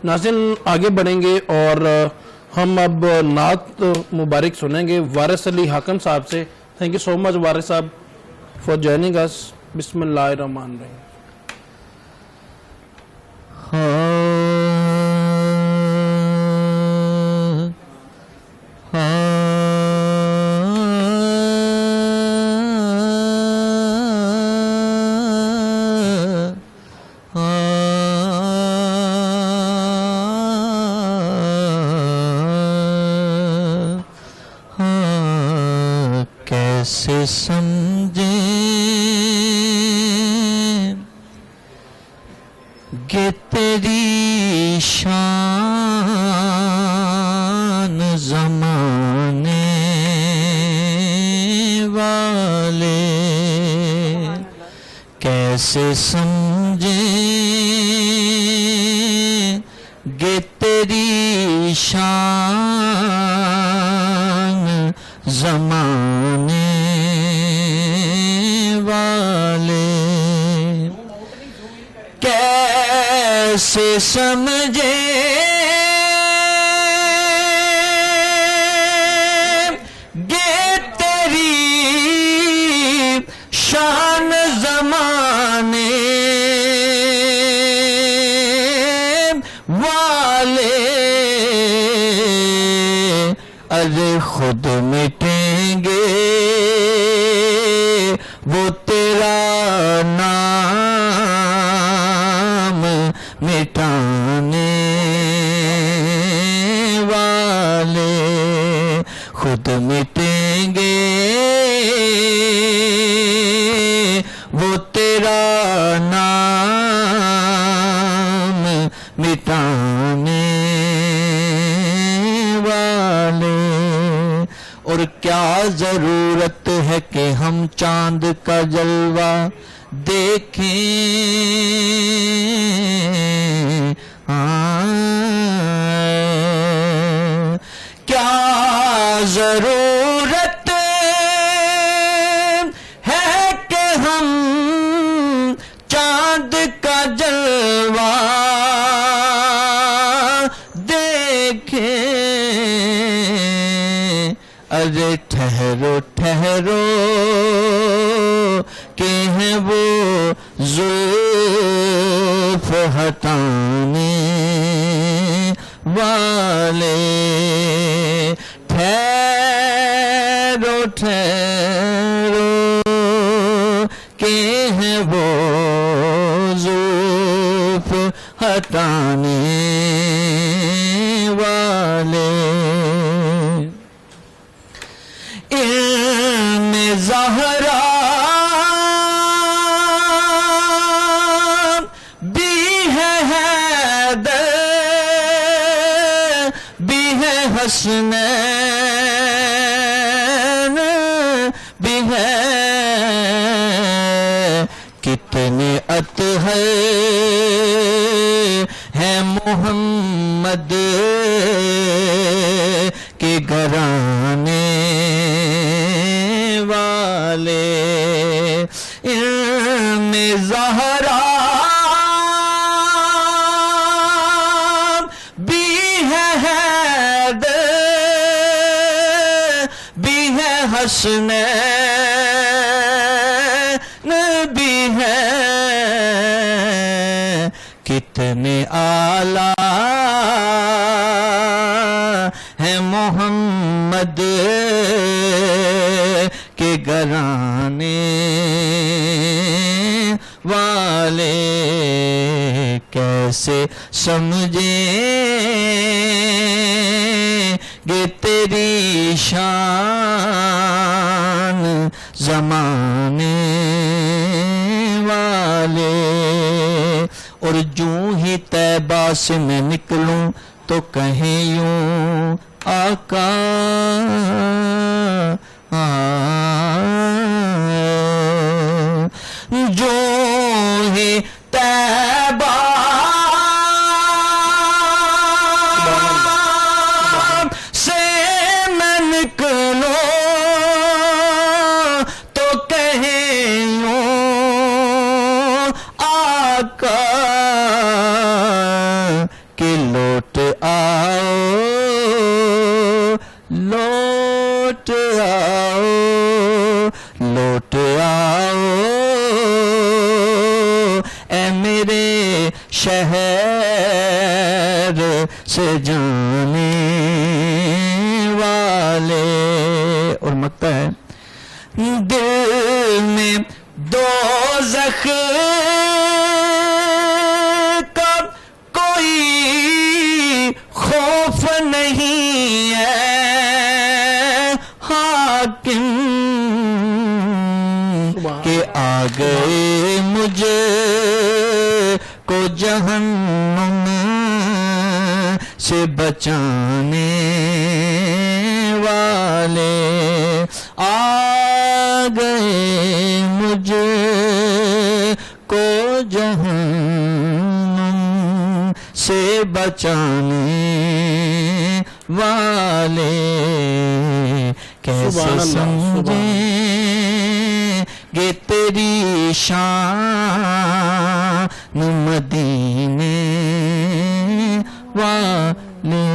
ناظرین آگے بڑھیں گے اور ہم اب نعت مبارک سنیں گے وارث علی حاکم صاحب سے. تھینک یو سو مچ وارث صاحب فار جوائننگ اس. بسم اللہ الرحمن الرحیم. کیسے سمجھیں کہ تیری شان زمانے والے، کیسے سمجھیں کہ تیری شان زمانے والے، کیسے سمجھے گے تیری شان زمانے والے، ارے خود مٹیں گے وہ تیرا نام مٹانے والے، خود مٹیں گے وہ تیرا نام مٹانے والے. اور کیا ضرورت ہے کہ ہم چاند کا جلوہ دیکھیں، کیا ضرورت ہے کہ ہم چاند کا جلوہ دیکھیں. ارے ٹھہرو ٹھہرو کہ ہیں وہ زلف ہٹانے والے، ٹھہرو ٹھہرو کہ ہیں وہ زلف ہٹانے والے. علم زہرا بھی ہے حیدر بھی ہے حسنین بھی ہے، کتنے اطہر ہیں محمد کے گھرانے والے. علم زہرا بھی ہے حیدر بھی ہے حسنین بھی ہے، کتنے اعلیٰ ہیں محمد کے گھرانے والے. کیسے سمجھیں گے تیری شان زمانے والے. اور جوں ہی طیبہ سے میں نکلوں تو کہیں یوں آقا جو ہی طیبہ سے میں نکلوں تو کہیں یوں آقا کہ لوٹ آؤ لوٹ آؤ لوٹ آؤ اے میرے شہر سے جانے والے. اور مکتا ہے دل میں دوزخ کا کوئی خوف نہیں ہے حاکم کہ آ گئے مجھے کو جہنم سے بچانے والے. آ گئے مجھے کو جہنم سے بچانے والے. کیسے سبحان اللہ، سمجھیں گے تیری شان مدینے والے.